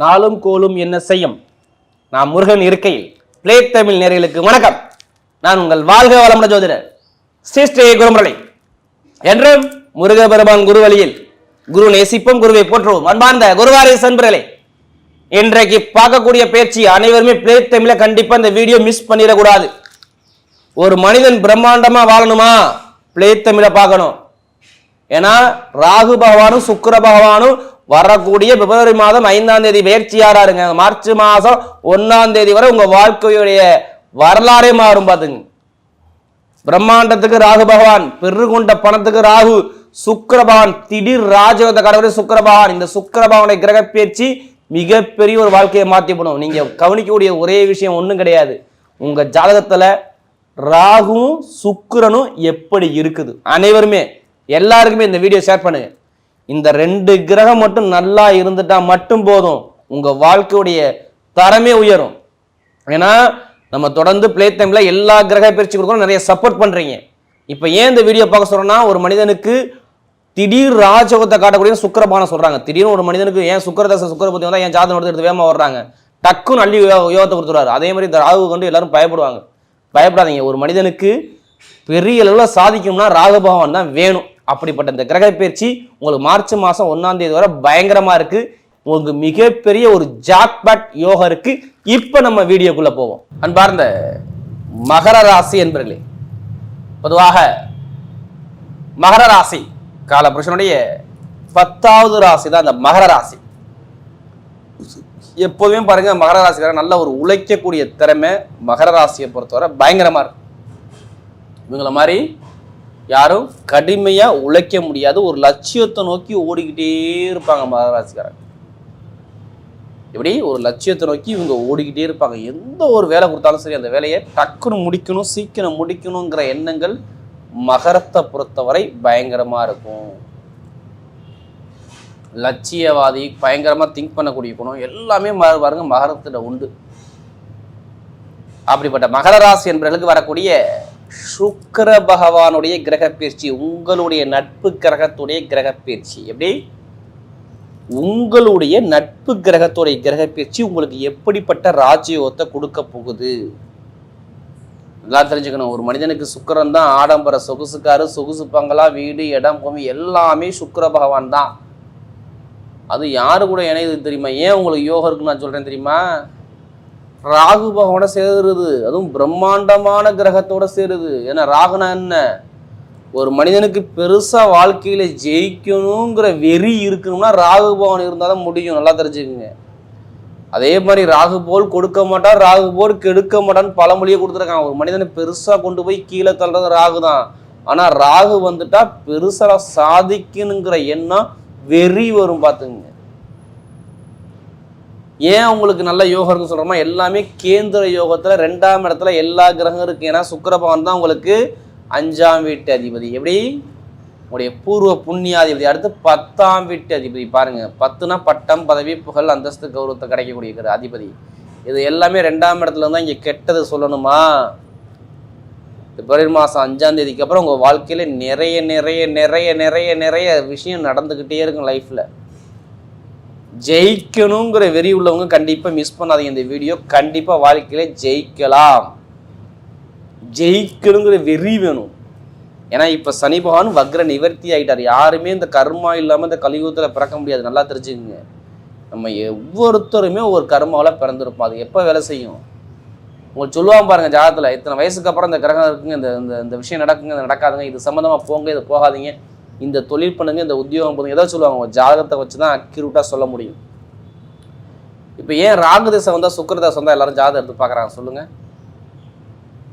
நாளும் கோலும் என்ன செய்யும். நான் முருகன் இருக்கையில் பிளே தமிழ் நேயர்களுக்கு வணக்கம். நான் உங்கள் வாழ்க வளமுடன் ஜோதிடர் ஸ்ரீ குருமுரளி. என்றும் முருகபெருமான் குருவழியில் குரு நேசிப்போம், குருவை போற்றுவோம். அன்பார்ந்த குருவாரி சன்பர்களே, இன்றைக்கு பார்க்கக்கூடிய பேச்சு அனைவருமே பிளே தமிழ கண்டிப்பா இந்த வீடியோ மிஸ் பண்ணிடக்கூடாது. ஒரு மனிதன் பிரம்மாண்டமா வாழணுமா, பிளே தமிழ பார்க்கணும். ஏன்னா ராகு பகவானும் சுக்கிர பகவானும் வரக்கூடிய பிப்ரவரி மாதம் 5ஆம் தேதி பயிற்சியாராருங்க. மார்ச் மாதம் 1ஆம் தேதி வரை உங்க வாழ்க்கையுடைய வரலாறே மாறும். பாத்துங்க, பிரம்மாண்டத்துக்கு ராகு பகவான், பெருகுண்ட பணத்துக்கு ராகு, சுக்கிர பகவான் திடீர் ராஜயோக கடவுளை சுக்கிர பகவான். இந்த சுக்கிர பகவானுடைய கிரக பேச்சு மிகப்பெரிய ஒரு வாழ்க்கையை மாற்றிப்படும். நீங்க கவனிக்கக்கூடிய ஒரே விஷயம் ஒண்ணும் கிடையாது, உங்க ஜாதகத்துல ராகுவும் சுக்கிரனும் எப்படி இருக்குது. அனைவருமே எல்லாருக்குமே இந்த வீடியோ ஷேர் பண்ணுங்க. இந்த 2 கிரகம் மட்டும் நல்லா இருந்துட்டா மட்டும் போதும், உங்க வாழ்க்கையுடைய தரமே உயரும். ஏன்னா நம்ம தொடர்ந்து பிளே டைம்ல எல்லா கிரக பயிற்சி கொடுக்கணும், நிறைய சப்போர்ட் பண்றீங்க. இப்ப ஏன் இந்த வீடியோ பார்க்க சொல்றோம்னா, ஒரு மனிதனுக்கு திடீர் ராஜயோகத்தை காட்டக்கூடிய சுக்கிரபானம் சொல்றாங்க. திடீர்னு ஒரு மனிதனுக்கு ஏன் சுக்கிரதசை சுக்கிர புத்தி வந்தா ஏன் ஜாதகம் எடுத்து வேகமா வர்றாங்க, டக்குன்னு அள்ளி யோகத்தை கொடுத்துருவாரு. அதே மாதிரி இந்த ராகு கொண்டு எல்லாரும் பயப்படுவாங்க. பயப்படாதீங்க. ஒரு மனிதனுக்கு பெரிய அளவில் சாதிக்கும்னா ராகு பகவான் தான் வேணும். அப்படிப்பட்ட இந்த கிரக பயிற்சி உங்களுக்கு மார்ச் மாதம் 1ஆம் தேதி வரை பயங்கரமா இருக்கு. உங்களுக்கு மிகப்பெரிய ஒரு ஜாக்பாட் யோகம் இருக்கு. இப்ப நம்ம வீடியோக்குள்ள போவோம். அன்பார்ந்த மகர ராசி என்பர்களே, பொதுவாக மகர ராசி காலபுருஷனுடைய 10வது ராசி தான் இந்த மகர ராசி. எப்போதுமே பாருங்க, மகர ராசிக்காரர் நல்ல ஒரு உழைக்கக்கூடிய திறமை மகர ராசியை பொறுத்தவரை பயங்கரமா இருக்கு. இவங்கள மாதிரி யாரும் கடுமையா உழைக்க முடியாது. ஒரு லட்சியத்தை நோக்கி ஓடிக்கிட்டே இருப்பாங்க மகர ராசிக்காரங்க. இப்படி ஒரு லட்சியத்தை நோக்கி இவங்க ஓடிக்கிட்டே இருப்பாங்க. எந்த ஒரு வேலை கொடுத்தாலும் சரி, அந்த வேலையை டக்குன்னு முடிக்கணும், சீக்கிரம் முடிக்கணுங்கிற எண்ணங்கள் மகரத்தை பொறுத்தவரை பயங்கரமா இருக்கும். லட்சியவாதி, பயங்கரமா திங்க் பண்ணக்கூடிய குணம் எல்லாமே பாருங்க மகரத்துல உண்டு. அப்படிப்பட்ட மகர ராசி என்பவர்களுக்கு வரக்கூடிய சுக்கிர பகவானுடைய கிரக பயிற்சி, உங்களுடைய நட்பு கிரகத்துடைய கிரக பயிற்சி. எப்படி உங்களுடைய நட்பு கிரகத்துடைய கிரக பயிற்சி உங்களுக்கு எப்படிப்பட்ட ராஜயோகத்தை கொடுக்க போகுது நல்லா தெரிஞ்சுக்கணும். ஒரு மனிதனுக்கு சுக்கிரன் தான் ஆடம்பர சொகுசுக்காரு, சொகுசு பங்களா, வீடு, இடம், பூமி எல்லாமே சுக்கிர பகவான் தான். அது யாரு கூட இணையுது தெரியுமா? ஏன் உங்களுக்கு யோகம் இருக்குன்னு நான் சொல்றேன் தெரியுமா? ராகு பகவானோட சேருது, அதுவும் பிரம்மாண்டமான கிரகத்தோட சேருது. ஏன்னா ராகுனா என்ன, ஒரு மனிதனுக்கு பெருசா வாழ்க்கையில ஜெயிக்கணுங்கிற வெறி இருக்கணும்னா ராகு பகவான் இருந்தாலும் முடியும். நல்லா தெரிஞ்சுக்குங்க. அதே மாதிரி ராகு போல் கொடுக்க மாட்டான், ராகு போல் கெடுக்க மாட்டான்னு பழமொழியை கொடுத்துருக்காங்க. ஒரு மனிதனை பெருசா கொண்டு போய் கீழே தள்ளுறது ராகு தான். ஆனா ராகு வந்துட்டா பெருசா சாதிக்கணுங்கிற எண்ணம் வெறி வரும். பார்த்துங்க, ஏன் உங்களுக்கு நல்ல யோகம் இருக்குன்னு சொல்றோமா? எல்லாமே கேந்திர யோகத்துல 2ஆம் இடத்துல எல்லா கிரகம் இருக்கு. ஏன்னா சுக்கிர பகவான் தான் உங்களுக்கு 5ஆம் வீட்டு அதிபதி. எப்படி உங்களுடைய பூர்வ புண்ணியாதிபதி. அடுத்து 10ஆம் வீட்டு அதிபதி. பாருங்க, 10னா பட்டம், பதவி, புகழ், அந்தஸ்து, கௌரவத்தை கிடைக்கக்கூடிய அதிபதி. இது எல்லாமே 2ஆம் இடத்துல இருந்தா இங்க கெட்டது சொல்லணுமா? பிப்ரவரி மாதம் 5ஆம் தேதிக்கு அப்புறம் உங்க வாழ்க்கையில நிறைய நிறைய நிறைய நிறைய நிறைய விஷயம் நடந்துகிட்டே இருக்கும். லைஃப்ல ஜெயிக்கணுங்கிற வெறி உள்ளவங்க கண்டிப்பா மிஸ் பண்ணாதீங்க இந்த வீடியோ. கண்டிப்பா வாழ்க்கையில ஜெயிக்கலாம். ஜெயிக்கணுங்கிற வெறி வேணும். ஏன்னா இப்ப சனி பகவான் வக்ர நிவர்த்தி ஆகிட்டார். யாருமே இந்த கர்மா இல்லாம இந்த கலியுகத்துல பிறக்க முடியாது. நல்லா தெரிஞ்சுக்குங்க. நம்ம ஒவ்வொருத்தருமே ஒவ்வொரு கர்மாவில் பிறந்திருப்போம். அது எப்போ வேலை செய்யும் உங்களுக்கு சொல்லுவாங்க பாருங்க. ஜாதகத்துல இத்தனை வயசுக்கு அப்புறம் இந்த கிரகம் இருக்குங்க, இந்த விஷயம் நடக்குங்க, இது நடக்காதுங்க, இது சம்மந்தமா போங்க, இது போகாதீங்க, இந்த தொழில் பண்ணுங்க, இந்த உத்தியோகம் பண்ணுங்க, ஏதோ சொல்லுவாங்க. உங்க ஜாதகத்தை வச்சுதான் அக்யூரேட்டா சொல்ல முடியும். இப்ப ஏன் ராகு திசை வந்தா சுக்கிர திசை வந்தா எல்லாரும் ஜாதகம் எடுத்து பாக்குறாங்க சொல்லுங்க?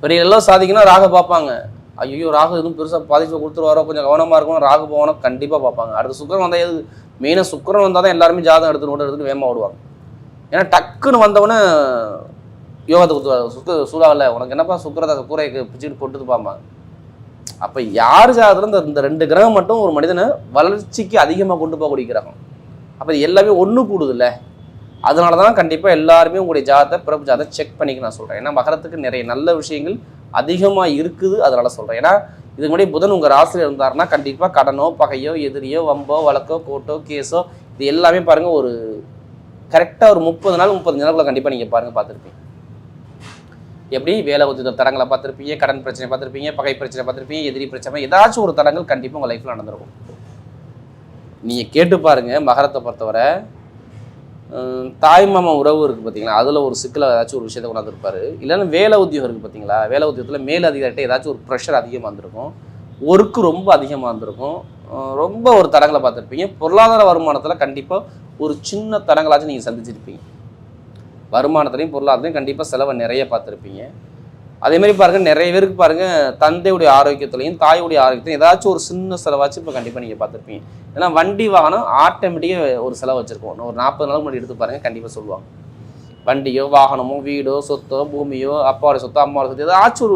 பெரிய எல்லாம் சாதிக்கணும் ராகு பார்ப்பாங்க. ஐயோ ராகு எதுவும் பெருசா பாதிப்பு கொடுத்துருவாரோ, கொஞ்சம் கவனமா இருக்கணும், ராகு போகணும் கண்டிப்பா பார்ப்பாங்க. அடுத்து சுக்கிரன் வந்தா எது மெயினா சுக்கிரன் வந்தாதான் எல்லாருமே ஜாதகம் எடுத்துட்டு வேகமா ஓடுவாங்க. ஏன்னா டக்குன்னு வந்தவொடனே யோகத்தை கொடுத்துருவாரு. சூடாகல உனக்கு என்னப்பா சுக்கிரதாச கூரைக்கு பிச்சுட்டு கொட்டுது பார்ப்பாங்க. அப்ப யார் ஜாதகத்துல இந்த 2 கிரகம் மட்டும் ஒரு மனிதனை வளர்ச்சிக்கு அதிகமா கொண்டு போகக்கூடிய கிரகம். அப்ப இது எல்லாமே ஒண்ணு கூடுதுல்ல. அதனாலதான் கண்டிப்பா எல்லாருமே உங்களுடைய ஜாதகத்தை பிறப்பு ஜாதகத்தை செக் பண்ணிக்க நான் சொல்றேன். ஏன்னா மகரத்துக்கு நிறைய நல்ல விஷயங்கள் அதிகமா இருக்குது. அதனால சொல்றேன். ஏன்னா இதுக்கு முன்னாடி புதன் உங்க ராசியில் இருந்தாருன்னா கண்டிப்பா கடனோ, பகையோ, எதிரியோ, வம்போ, வழக்கோ, கோர்ட்டோ, கேஸோ இது எல்லாமே பாருங்க ஒரு கரெக்டாக ஒரு 30 நாள் 35 நாளுக்குள்ள கண்டிப்பாக நீங்கள் பாருங்கள் பார்த்துருப்பீங்க. எப்படி வேலை உத்தியோக தடங்களை பார்த்துருப்பீங்க, கடன் பிரச்சனை பார்த்துருப்பீங்க, பகை பிரச்சனை பார்த்துருப்பீங்க, எதிரி பிரச்சனை, ஏதாச்சும் ஒரு தடங்கள் கண்டிப்பாக உங்கள் லைஃப்பில் நடந்திருக்கும். நீங்கள் கேட்டு பாருங்கள். மகரத்தை பொறுத்தவரை தாய் மாமா உறவு இருக்குது பார்த்தீங்களா, அதில் ஒரு சிக்கலை ஏதாச்சும் ஒரு விஷயத்தை கொண்டாந்துருப்பார். இல்லைன்னா வேலை உத்தியோகம் இருக்குது பார்த்தீங்களா, வேலை உத்தியோகத்தில் மேல் அதிகாரிகிட்ட ஏதாச்சும் ஒரு ப்ரெஷர் அதிகமாக இருந்திருக்கும், ஒர்க்கு ரொம்ப அதிகமாக இருந்திருக்கும், ரொம்ப ஒரு தடங்களை பார்த்துருப்பீங்க. பொருளாதார வருமானத்தில் கண்டிப்பாக ஒரு சின்ன தடங்களாச்சும் நீங்கள் சந்திச்சிருப்பீங்க. வருமானத்துலையும் பொருளாதாரத்தையும் கண்டிப்பாக செலவை நிறைய பார்த்துருப்பீங்க. அதேமாதிரி பாருங்கள், நிறைய பேருக்கு பாருங்கள் தந்தையுடைய ஆரோக்கியத்துலையும் தாயுடைய ஆரோக்கியத்தையும் ஏதாச்சும் ஒரு சின்ன செலவாச்சும் இப்போ கண்டிப்பாக நீங்கள் பார்த்துருப்பீங்க. ஏன்னா வண்டி வாகனம் ஆட்டோமேட்டிக்காக ஒரு செலவு வச்சுருக்கோம். ஒரு 40 நாளுக்கு முன்னாடி எடுத்து பாருங்கள், கண்டிப்பாக சொல்லுவாங்க. வண்டியோ வாகனமோ வீடோ சொத்தோ பூமியோ அப்பாவோட சொத்தோ அம்மாவோட சொத்தோ ஏதாச்சும்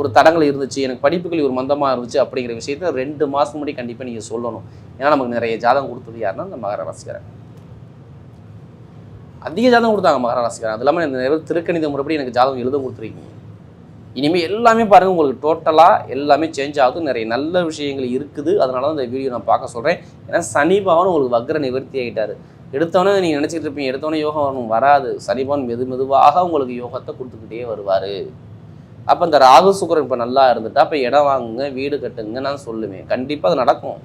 ஒரு தடங்கள் இருந்துச்சு, எனக்கு படிப்புகள் ஒரு மந்தமாக இருந்துச்சு அப்படிங்கிற விஷயத்த 2 மாதம் முன்னாடி கண்டிப்பாக நீங்கள் சொல்லணும். ஏன்னா நமக்கு நிறைய ஜாதகம் கொடுத்தது யாருன்னா இந்த மகர ராசிக்காரங்க. அதிக ஜாதகம் கொடுத்தாங்க மகர ராசிக்காரங்க. அது இல்லாமல் நிறைய திருக்கணித முறைப்படி எனக்கு ஜாதகம் எழுத கொடுத்துருக்கீங்க. இனிமேல் எல்லாமே பாருங்கள், உங்களுக்கு டோட்டலாக எல்லாமே சேஞ்ச் ஆகுது. நிறைய நல்ல விஷயங்கள் இருக்குது. அதனால தான் இந்த வீடியோ நான் பார்க்க சொல்கிறேன். ஏன்னா சனி பகவான் உங்களுக்கு வக்ர நிவர்த்தி ஆகிட்டார். எடுத்தோன்னே நீங்கள் நினச்சிட்டு இருப்பீங்க எடுத்தோன்னே யோகம் வரணும், வராது. சனி பகவான் மெதுவாக உங்களுக்கு யோகத்தை கொடுத்துக்கிட்டே வருவார். அப்போ இந்த ராகு சுக்கிரன் இப்போ நல்லா இருந்துட்டா அப்போ இடம் வாங்குங்க, வீடு கட்டுங்க நான் சொல்லுவேன். கண்டிப்பாக அது நடக்கும்.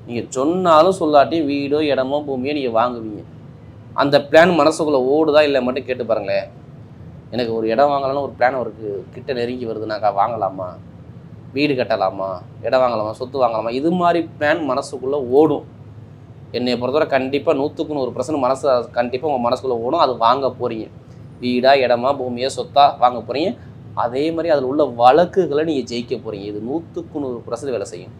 நீங்கள் சொன்னாலும் சொல்லாட்டியும் வீடோ இடமோ பூமியோ நீங்கள் வாங்குவீங்க. அந்த பிளான் மனசுக்குள்ளே ஓடுதா இல்லை மட்டும் கேட்டு பாருங்களேன். எனக்கு ஒரு இடம் வாங்கலாம்னு ஒரு பிளான் அவருக்கு கிட்ட நெருங்கி வருதுனாக்கா வாங்கலாமா, வீடு கட்டலாமா, இடம் வாங்கலாமா, சொத்து வாங்கலாமா, இது மாதிரி பிளான் மனசுக்குள்ளே ஓடும். என்னை பொறுத்தவரை கண்டிப்பாக 100% மனசு கண்டிப்பாக உங்கள் மனசுக்குள்ளே ஓடும். அது வாங்க போகிறீங்க. வீடா இடமா பூமியா சொத்தா வாங்க போகிறீங்க. அதே மாதிரி அதில் உள்ள வழக்குகளை நீங்கள் ஜெயிக்க போகிறீங்க. இது 100% வேலை செய்யும்.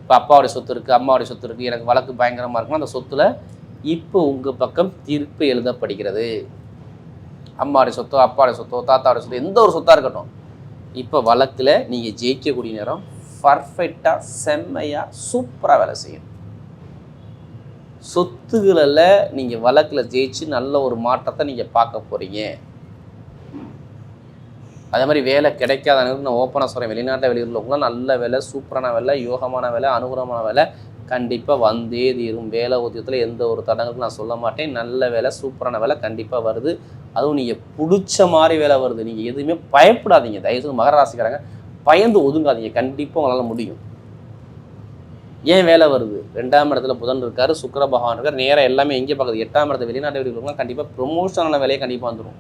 இப்போ அப்பாவுடைய சொத்து இருக்குது, அம்மாவுடைய சொத்து இருக்குது, எனக்கு வழக்கு பயங்கரமாக இருக்குன்னா அந்த சொத்தில் இப்போ உங்கள் பக்கம் தீர்ப்பு எழுதப்படுகிறது. அம்மாவுடைய சொத்தோ அப்பாவுடைய சொத்தோ தாத்தாவுடைய சொத்தோ எந்த ஒரு சொத்தாக இருக்கட்டும், இப்போ வழக்கில் நீங்கள் ஜெயிக்கக்கூடிய நேரம் பர்ஃபெக்டாக செம்மையாக சூப்பராக வேலை செய்யும். சொத்துகளில் நீங்கள் வழக்கில் ஜெயிச்சு நல்ல ஒரு மாற்றத்தை நீங்கள் பார்க்க போகிறீங்க. அதே மாதிரி வேலை கிடைக்காத நான் ஓப்பனாக சொல்கிறேன். வெளிநாட்டில் வெளியூரில் நல்ல வேலை, சூப்பரான வேலை, யோகமான வேலை, அனுகூலமான வேலை கண்டிப்பாக வந்தே தீரும். வேலை உத்தியோகத்தில் எந்த ஒரு தடங்களுக்கும் நான் சொல்ல மாட்டேன். நல்ல வேலை, சூப்பரான வேலை கண்டிப்பாக வருது. அதுவும் நீங்கள் பிடிச்ச மாதிரி வேலை வருது. நீங்கள் எதுவுமே பயப்படாதீங்க. தயவுசெய்து மகர ராசிக்காரங்க பயந்து ஒதுங்காதீங்க. கண்டிப்பாக உங்களால் முடியும். ஏன் வேலை வருது? 2ஆம் இடத்துல புதன் இருக்கார், சுக்கிர பகவான் இருக்கார். நேராக எல்லாமே எங்கே பார்க்குது? 8ஆம் இடத்துல வெளிநாட்டு வெளியூர்லாம் கண்டிப்பாக ப்ரொமோஷனான வேலையை கண்டிப்பாக வந்துடும்.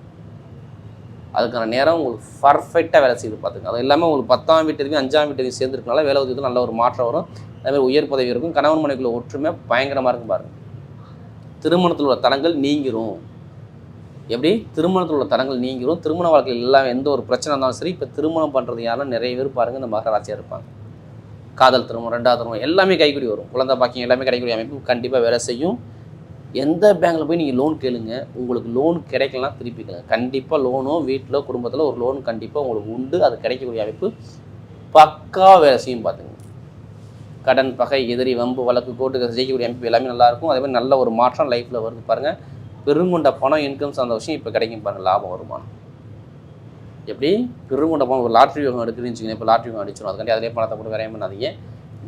அதுக்கான நேரம் உங்களுக்கு பர்ஃபெக்டாக வேலை செய்து பார்த்துங்க. அது இல்லாமல் உங்களுக்கு 10ஆம் வீட்டுக்கு 5ஆம் வீட்டுக்கு சேர்ந்துருக்கனால வேலை உத்தியோகத்தில் நல்ல ஒரு மாற்றம் வரும். அதேமாதிரி உயர் பதவி இருக்கும். கணவன் மனைவிக்குள்ள ஒற்றுமை பயங்கரமாக இருக்கும் பாருங்கள். திருமணத்தில் உள்ள தடங்கள் நீங்கிரும். எப்படி திருமணத்தில் உள்ள தடங்கள் நீங்கிரும். திருமண வாழ்க்கையில் எல்லாம் எந்த ஒரு பிரச்சனை இருந்தாலும் சரி. இப்போ திருமணம் பண்ணுறது யாரும் நிறைய பேர் பாருங்கள் இந்த மகர ராசியாக இருப்பாங்க. காதல் திருமணம், 2வது திருமணம் எல்லாமே கைக்கூடி வரும். குழந்தை பாக்கியம் எல்லாமே கிடைக்கக்கூடிய அமைப்பு கண்டிப்பாக வேலை செய்யும். எந்த பேங்க்கில் போய் நீங்கள் லோன் கேளுங்க, உங்களுக்கு லோன் கிடைக்கலாம் திருப்பி கேளுங்க. கண்டிப்பாக லோனோ வீட்டில் குடும்பத்தில் ஒரு லோன் கண்டிப்பாக உங்களுக்கு உண்டு. அது கிடைக்கக்கூடிய அமைப்பு பக்கா வேலை செய்யும். பார்த்துங்க, கடன் பகை எதிரி வம்பு வழக்கு கோர்ட்டுக்கு ஜெயிக்கக்கூடிய அமைப்பு எல்லாமே நல்லாயிருக்கும். அதே மாதிரி நல்ல ஒரு மாற்றம் லைஃப்பில் வருது பாருங்கள். பெருங்கொண்ட பணம் இன்கம் சார்ந்த விஷயம் இப்போ கிடைக்கும் பாருங்கள். லாபம் வருமானம் எப்படி பெருங்கொண்ட பணம் ஒரு லாட்ரி யோகம் எடுக்குதுன்னு வச்சுக்கோங்க. இப்போ லாட்ரி யோகம் அடிச்சிடும். அதுக்காண்டி அதிலே பணத்தை போட்டு விரையம் பண்ணாதீங்க.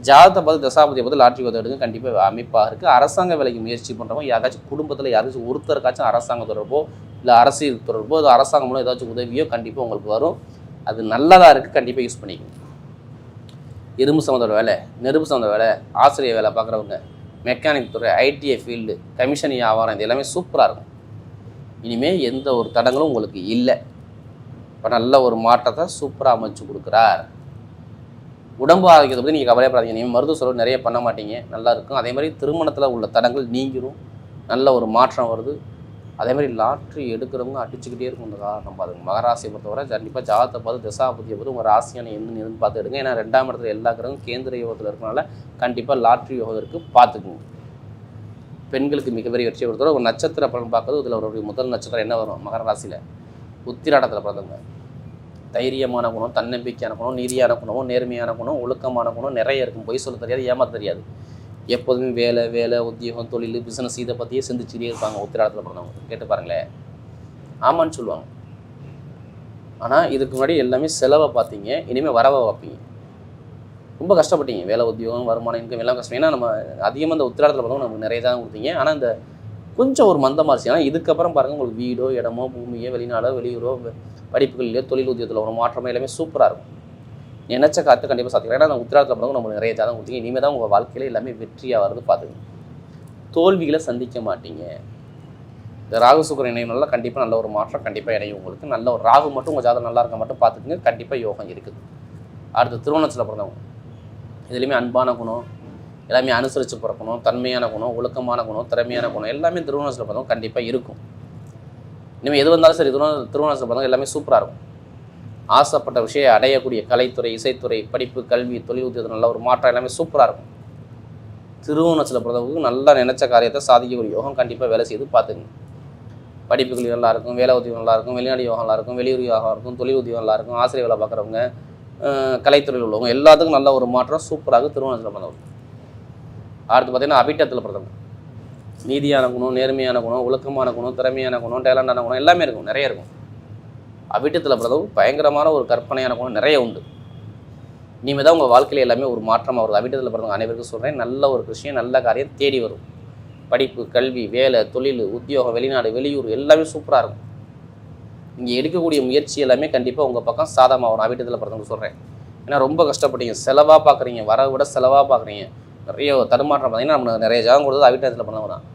ஜாதகத்தை பார்த்து தசாபதியை பார்த்து லாட்ரி யோகத்தை எடுங்க. கண்டிப்பாக அமைப்பாக இருக்குது. அரசாங்க வேலைக்கு முயற்சி பண்ணுறவங்க யாராச்சும் குடும்பத்தில் யாராச்சும் ஒருத்தருக்காச்சும் அரசாங்க தொடர்போ இல்லை அரசியல் தொடர்போ அது அரசாங்கம் மூலம் ஏதாச்சும் உதவியோ கண்டிப்பாக உங்களுக்கு வரும். அது நல்லதாக இருக்குது. கண்டிப்பாக யூஸ் பண்ணிக்கணும். இரும்பு சம்மந்தோட வேலை, நெருப்பு சம்மந்த வேலை, ஆசிரியர் வேலை பார்க்குறவங்க, மெக்கானிக் துறை, ஐடிஐ ஃபீல்டு, கமிஷன் வியாபாரம் இது எல்லாமே சூப்பராக இருக்கும். இனிமேல் எந்த ஒரு தடங்களும் உங்களுக்கு இல்லை. இப்போ நல்ல ஒரு மாற்றத்தை சூப்பராக அமைச்சு கொடுக்குறார். உடம்பு ஆரோக்கியத்தை பற்றி நீங்கள் கவலைப்படாதீங்க. நீங்கள் மருத்துவ செலவு நிறைய பண்ண மாட்டீங்க, நல்லா இருக்கும். அதே மாதிரி திருமணத்தில் உள்ள தடங்கள் நீங்கிரும். நல்ல ஒரு மாற்றம் வருது. அதே மாதிரி லாட்ரி எடுக்கிறவங்க அடிச்சுக்கிட்டே இருக்கும் இந்த காரணம் பாருங்க. மகராசியை பொறுத்தவரை கண்டிப்பாக ஜாதகத்தை பார்த்து தசாபதியை பார்த்து உங்கள் ராசியான எதுன்னு பார்த்து எடுங்க. ஏன்னா 2ஆம் இடத்துல எல்லா கிரகம் கேந்திர யோகத்தில் இருக்கனால கண்டிப்பாக லாட்ரி யோகம் இருக்குது, பார்த்துக்குங்க. பெண்களுக்கு மிகப்பெரிய வெற்றியை பொறுத்தவரை ஒரு நட்சத்திர பலன் பார்க்குறது. இதில் ஒரு முதல் நட்சத்திரம் என்ன வரும்? மகர ராசியில் உத்திராடத்தில் பிறந்தவங்க. தைரியமான குணம், தன்னம்பிக்கையான குணம், நீதியான குணமும், நேர்மையான குணம், ஒழுக்கமான குணம் நிறைய இருக்கும். பொய் சொல்ல தெரியாது, ஏமாற்ற தெரியாது. எப்போதுமே வேலை உத்தியோகம் தொழில் பிஸ்னஸ் இதை பற்றியே சிந்திச்சுட்டே இருப்பாங்க உத்திராடத்தில் பிறந்தவங்க. கேட்டு பாருங்களேன், ஆமான்னு சொல்லுவாங்க. ஆனால் இதுக்கு முன்னாடி எல்லாமே செலவை பார்த்தீங்க, இனிமேல் வரவை பார்ப்பீங்க. ரொம்ப கஷ்டப்பட்டீங்க. வேலை உத்தியோகம் வருமானம் இன்கம் எல்லாம் கஷ்டம். ஏன்னா நம்ம அதிகமாக இந்த உத்திராடத்தில் பார்த்தவங்க நமக்கு நிறைய தான் கொடுத்தீங்க. ஆனால் இந்த கொஞ்சம் ஒரு மந்தமாக இருந்துச்சு. ஆனால் இதுக்கப்புறம் பாருங்கள் உங்களுக்கு வீடோ இடமோ பூமியோ வெளிநாடோ வெளியூரோ படிப்புகளிலேயோ தொழில் உத்தியத்தில் ஒரு மாற்றமோ எல்லாமே சூப்பராக இருக்கும். நினைச்ச காற்று கண்டிப்பாக சாத்திக்கலாம். ஏன்னா நான் உத்திராடத்தில் பிறகு நம்ம நிறைய ஜாதகம் கொடுத்தீங்க. இனிமேல் தான் உங்கள் வாழ்க்கையில் எல்லாமே வெற்றியாக வருது பார்த்துக்கங்க. தோல்விகளை சந்திக்க மாட்டீங்க. இந்த ராகு சுக்கிரன் இணையனால கண்டிப்பாக நல்ல ஒரு மாற்றம் கண்டிப்பாக இணையும் உங்களுக்கு. நல்ல ஒரு ராகு மட்டும் உங்கள் ஜாதகம் நல்லா இருக்க மட்டும் பார்த்துக்குங்க. கண்டிப்பாக யோகம் இருக்குது. அடுத்து திருவோணத்தில் பிறந்தவங்க இதுலேயுமே அன்பான குணம், எல்லாமே அனுசரித்து பிறக்கணும், தன்மையான குணம், ஒழுக்கமான குணம், திறமையான குணம் எல்லாமே திருவோணத்தில் பிறந்தவங்க கண்டிப்பாக இருக்கும். இனிமேல் எது வந்தாலும் சரி திருவோணத்தில் பிறந்தவங்க எல்லாமே சூப்பராக இருக்கும். ஆசைப்பட்ட விஷயம் அடையக்கூடிய கலைத்துறை, இசைத்துறை, படிப்பு, கல்வி, தொழில் உத்தியோகத்தில் நல்ல ஒரு மாற்றம் எல்லாமே சூப்பராக இருக்கும். திருவோணத்தில் பிறந்தவங்களுக்கு நல்லா நினைச்ச காரியத்தை சாதிக்கக்கூடிய யோகம் கண்டிப்பாக வேலை செய்து பார்த்துங்க. படிப்புகள் நல்லா இருக்கும், வேலை உத்தியோகம் நல்லா இருக்கும், வெளிநாடு யோகம் நல்லா இருக்கும், வெளியூர் யோகம் இருக்கும், தொழில் உத்தியோகம் நல்லா இருக்கும், ஆசிரியர் வேலை பார்க்குறவங்க, கலைத்துறையில் உள்ளவங்க எல்லாத்துக்கும் நல்ல ஒரு மாற்றம் சூப்பராக திருவோணத்தில் பிறந்தவங்க. அடுத்து பார்த்தீங்கன்னா அபிட்டத்தில் பிறந்தவங்க நீதியான குணம், நேர்மையான குணம், ஒழுக்கமான குணம், திறமையான குணம், டேலண்டான குணம் எல்லாமே இருக்கும், நிறைய இருக்கும். அபிட்டத்தில் பிறந்தவங்க பயங்கரமான ஒரு கற்பனையான குணம் நிறைய உண்டு. இனிமேல் தான் உங்கள் வாழ்க்கையில் எல்லாமே ஒரு மாற்றமாக வருது. அபிட்டத்தில் பிறந்தவங்க அனைவருக்கும் சொல்கிறேன், நல்ல ஒரு விஷயம் நல்ல காரியம் தேடி வரும். படிப்பு, கல்வி, வேலை, தொழில், உத்தியோகம், வெளிநாடு வெளியூர் எல்லாமே சூப்பராக இருக்கும். இங்கே எடுக்கக்கூடிய முயற்சி எல்லாமே கண்டிப்பாக உங்கள் பக்கம் சாதமாக வரும். அபிட்டத்தில் பிறந்தவங்க சொல்கிறேன். ஏன்னா ரொம்ப கஷ்டப்பட்டீங்க, செலவாக பார்க்குறீங்க, வர விட செலவாக பார்க்குறீங்க, நிறைய தடுமாற்றம் பார்த்தீங்கன்னா நம்ம நிறைய ஜாதகம் கொடுத்தது அபிட்டத்தில் பிறந்தவங்க தான்.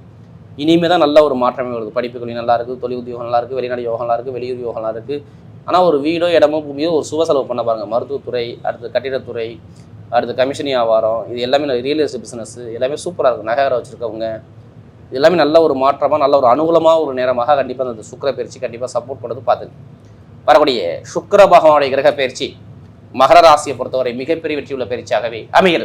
இனிமேல் தான் நல்ல ஒரு மாற்றமே வருது. படிப்புகள் நல்லா இருக்குது, தொழில் உத்தியோகம் நல்லா இருக்குது, வெளிநாடு யோகம் நல்லா இருக்குது, வெளியூர் யோகம் நல்லா இருக்குது. ஆனால் ஒரு வீடோ இடமோ பூமியோ ஒரு சுப செலவு பண்ண பாருங்கள். மருத்துவத்துறை, அடுத்து கட்டிடத்துறை, அடுத்து கமிஷன் வியாபாரம், இது எல்லாமே ரியல் எஸ்டேட் பிஸ்னஸ் எல்லாமே சூப்பராக இருக்கும். நகரம் வச்சுருக்கவங்க இது எல்லாமே நல்ல ஒரு மாற்றமாக நல்ல ஒரு அனுகூலமாக ஒரு நேரமாக கண்டிப்பாக அந்த சுக்கிர பயிற்சி கண்டிப்பாக சப்போர்ட் பண்ணுறது பார்த்துங்க. வரக்கூடிய சுக்கிர பகவானுடைய கிரக பயிற்சி மகர ராசியை பொறுத்தவரை மிகப்பெரிய வெற்றி உள்ள பயிற்சியாகவே அமைகிறது.